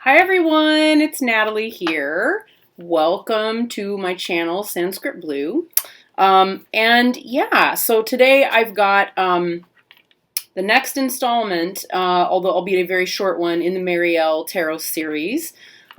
Hi everyone, it's Natalie here. Welcome to my channel, Sanskrit Blue. So today I've got the next installment, although albeit a very short one, in the Marielle Tarot series.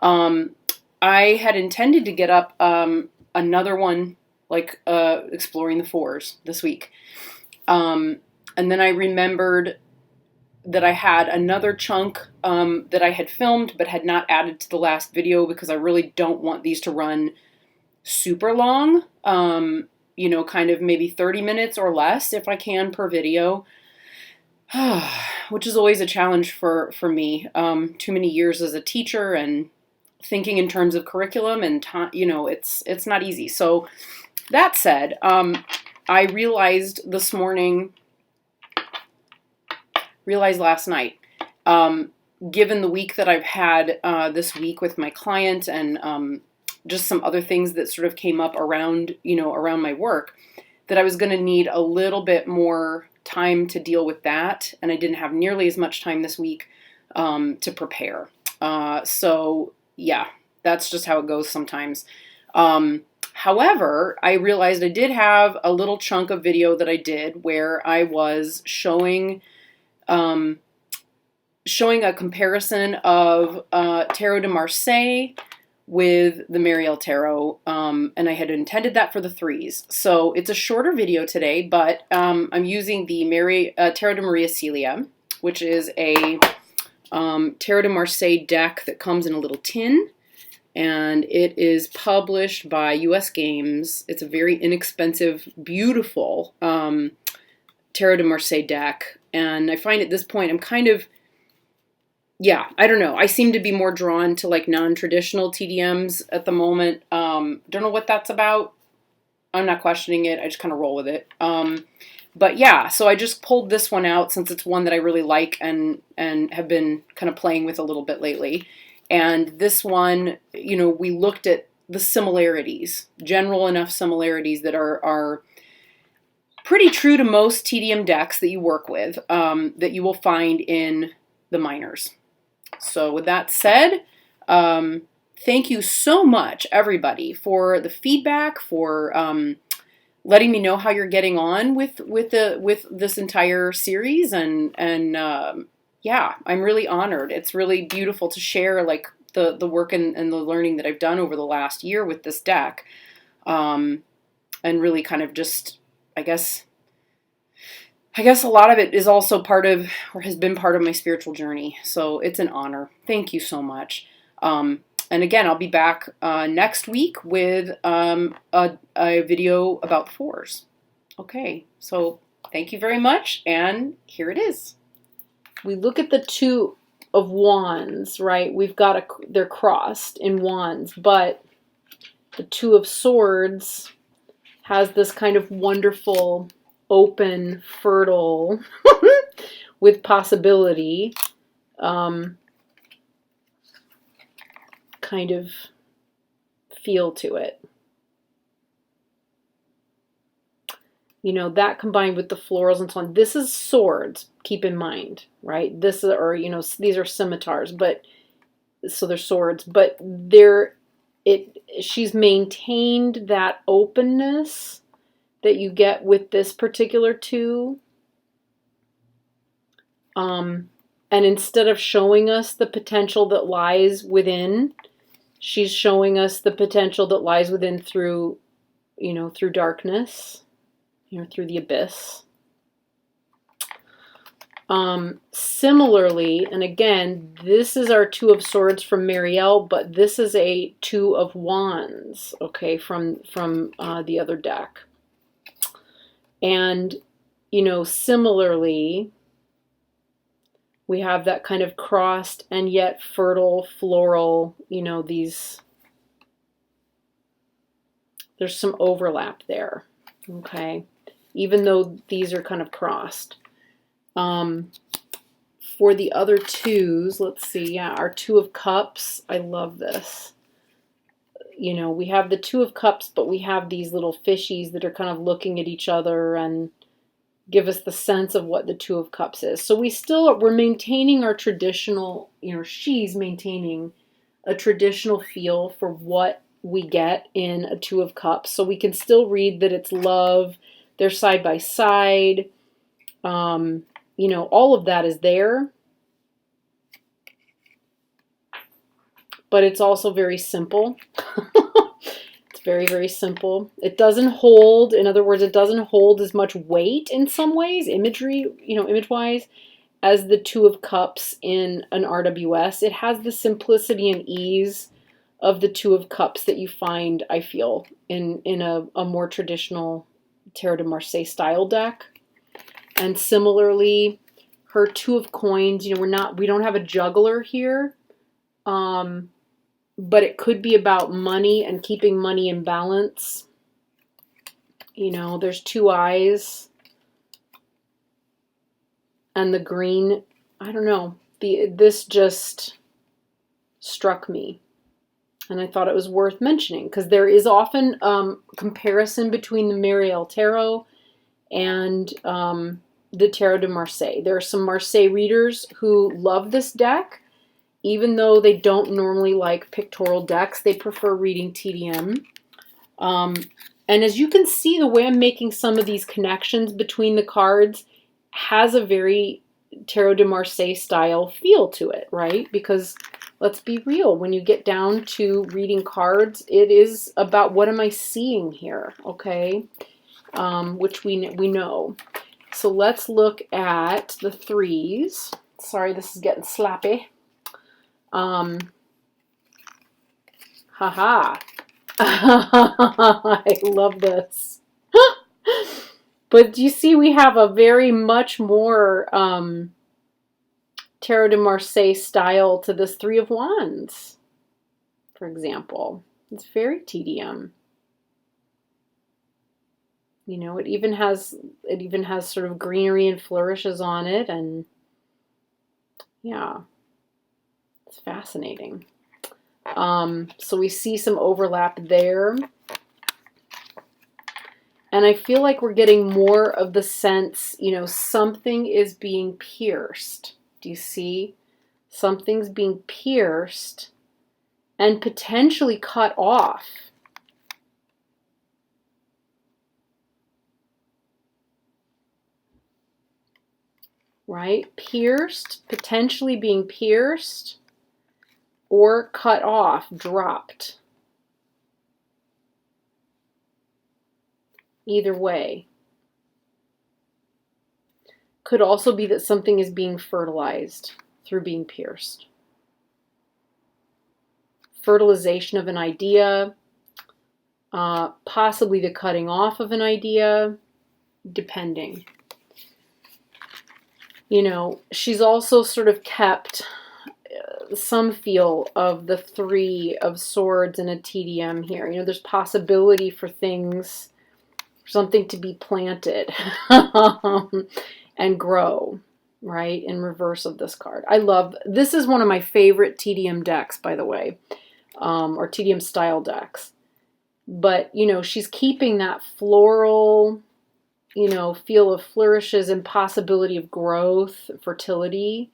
I had intended to get up another one, exploring the 4's this week. And then I remembered that I had another chunk that I had filmed but had not added to the last video because I really don't want these to run super long. Kind of maybe 30 minutes or less if I can per video, which is always a challenge for me. Too many years as a teacher and thinking in terms of curriculum and time, it's not easy. So that said, I realized last night, given the week that I've had this week with my client and just some other things that sort of came up around my work, that I was going to need a little bit more time to deal with that. And I didn't have nearly as much time this week to prepare. So yeah, that's just how it goes sometimes. However, I realized I did have a little chunk of video that I did where I was showing a comparison of Tarot de Marseille with the Marielle Tarot, and I had intended that for the 3's. So it's a shorter video today, but I'm using the Tarot de Maria Celia, which is a Tarot de Marseille deck that comes in a little tin, and it is published by U.S. Games. It's a very inexpensive, beautiful Tarot de Marseille deck. And I find at this point I'm kind of, I don't know. I seem to be more drawn to like non-traditional TDMs at the moment. Don't know what that's about. I'm not questioning it. I just kind of roll with it. But yeah, so I just pulled this one out since it's one that I really like and have been kind of playing with a little bit lately. And this one, we looked at the similarities, general enough similarities that are pretty true to most TDM decks that you work with, that you will find in the minors. So with that said, thank you so much, everybody, for the feedback, for letting me know how you're getting on with this entire series, and I'm really honored. It's really beautiful to share like the work and the learning that I've done over the last year with this deck, and really kind of just, I guess a lot of it is also part of, or has been part of, my spiritual journey. So it's an honor. Thank you so much. And again, I'll be back next week with a video about the 4's. Okay, so thank you very much, and here it is. We look at the 2 of Wands, right? They're crossed in Wands, but the 2 of Swords has this kind of wonderful, open, fertile, with possibility, kind of feel to it. That combined with the florals and so on. This is swords, keep in mind, right? These are scimitars, so they're swords, but she's maintained that openness that you get with this particular 2. And instead of showing us the potential that lies within, she's showing us the potential that lies within through darkness, through the abyss. Similarly, and again, this is our 2 of Swords from Marielle, but this is a 2 of Wands, okay, from the other deck. And, similarly, we have that kind of crossed and yet fertile, floral, there's some overlap there, okay, even though these are kind of crossed. For the other 2's, let's see, our 2 of Cups, I love this. We have the 2 of Cups, but we have these little fishies that are kind of looking at each other, and give us the sense of what the Two of Cups is. So we're maintaining our traditional, she's maintaining a traditional feel for what we get in a Two of Cups. So we can still read that it's love, they're side by side, all of that is there. But it's also very simple. It's very, very simple. It doesn't hold, in other words, it doesn't hold as much weight in some ways, image-wise, as the Two of Cups in an RWS. It has the simplicity and ease of the Two of Cups that you find, I feel, in a more traditional Tarot de Marseille style deck. And similarly, her Two of Coins, we don't have a juggler here. But it could be about money and keeping money in balance. There's two eyes. And the green, I don't know. This just struck me. And I thought it was worth mentioning because there is often comparison between the Marielle Tarot and the Tarot de Marseille. There are some Marseille readers who love this deck. Even though they don't normally like pictorial decks, they prefer reading TDM. And as you can see, the way I'm making some of these connections between the cards has a very Tarot de Marseille style feel to it, right? Because let's be real, when you get down to reading cards, it is about what am I seeing here, okay? Which we know. So let's look at the 3's. Sorry, this is getting slappy. Haha. I love this. But you see, we have a very much more Tarot de Marseille style to this Three of Wands, for example. It's very TDM. It even has sort of greenery and flourishes on it, and yeah. It's fascinating. So we see some overlap there. And I feel like we're getting more of the sense, something is being pierced. Do you see? Something's being pierced and potentially cut off. Right? Pierced, potentially being pierced. Or cut off, dropped. Either way. Could also be that something is being fertilized through being pierced. Fertilization of an idea, possibly the cutting off of an idea, depending. She's also sort of kept some feel of the Three of Swords in a TDM here. There's possibility for things, something to be planted and grow, right? In reverse of this card. This is one of my favorite TDM decks, by the way, or TDM style decks. But, she's keeping that floral, feel of flourishes and possibility of growth, fertility,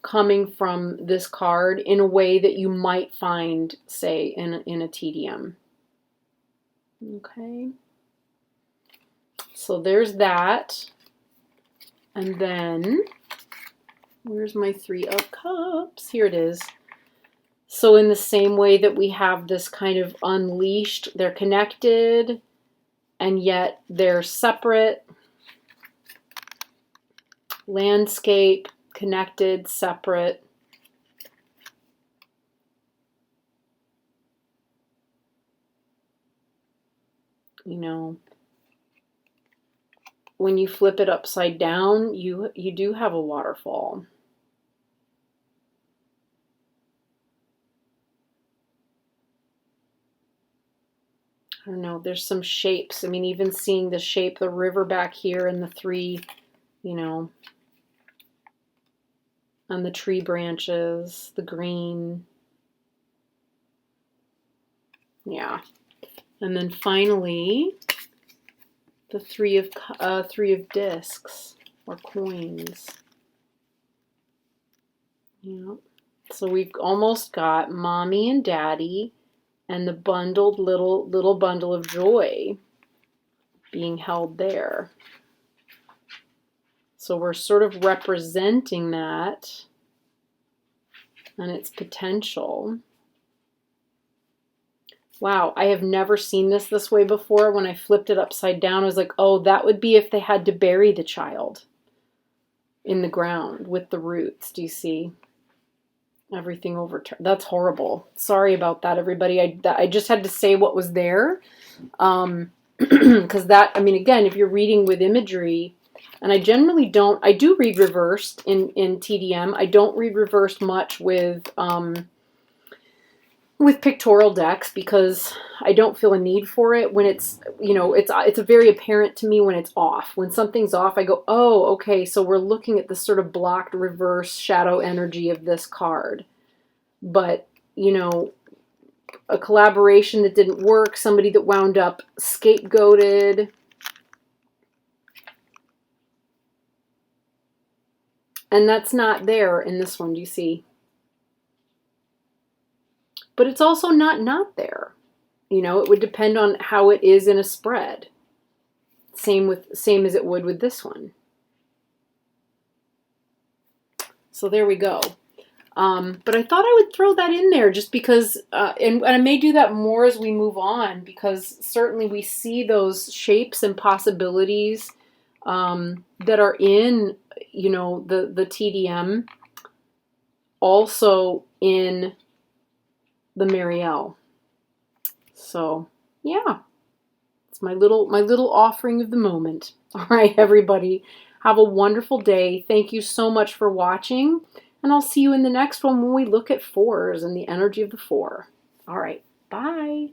coming from this card in a way that you might find, say, in a TDM. Okay. So there's that. And then, where's my Three of Cups? Here it is. So in the same way that we have this kind of unleashed, they're connected, and yet they're separate. Landscape, connected, separate. When you flip it upside down, you do have a waterfall. I don't know, there's some shapes. I mean, even seeing the shape, the river back here and the three, on the tree branches, the green. Yeah. And then finally, the three of discs or coins. Yeah. So we've almost got mommy and daddy and the bundled little bundle of joy being held there. So we're sort of representing that and its potential. Wow, I have never seen this way before. When I flipped it upside down, I was like, oh, that would be if they had to bury the child in the ground with the roots. Do you see? Everything overturned. That's horrible. Sorry about that, everybody. I just had to say what was there. Because that, I mean, again, if you're reading with imagery, and I generally don't, I do read reversed in TDM. I don't read reversed much with pictorial decks because I don't feel a need for it when it's, you know, it's very apparent to me when it's off. When something's off, I go, oh, okay, so we're looking at this sort of blocked reverse shadow energy of this card. But, you know, a collaboration that didn't work, somebody that wound up scapegoated. And that's not there in this one, do you see? But it's also not there. You know, it would depend on how it is in a spread. Same as it would with this one. So there we go. But I thought I would throw that in there just because, and I may do that more as we move on, because certainly we see those shapes and possibilities that are in, you know, the TDM, also in the Marielle. So yeah, it's my little offering of the moment. All right, everybody, have a wonderful day. Thank you so much for watching, and I'll see you in the next one when we look at 4s and the energy of the 4. All right, bye.